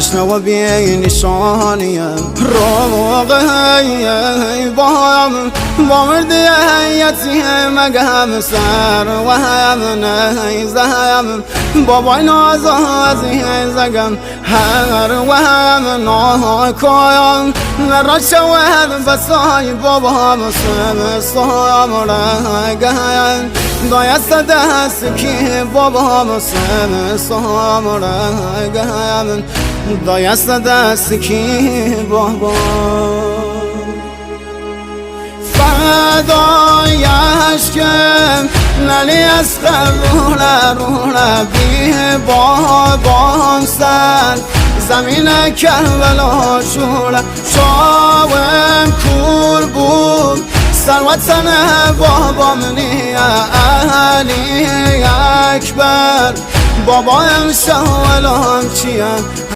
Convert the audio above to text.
تشنه و بی نشانیم روغی بایم با مردی یتیم مگم سر و هم نیزم بابای نازازی زگم هر و هم ناکایم نرا شود بسای بابا مسلم سایم رگم دایست دست کی بابا مسلم سایم رگم دایست دست کی بابا فدایش کم نلی از رونا بی بابام سر زمین کربلا شوره شاوم کور بود سروتن بابام نی علی اکبر بابایم شاولام چیم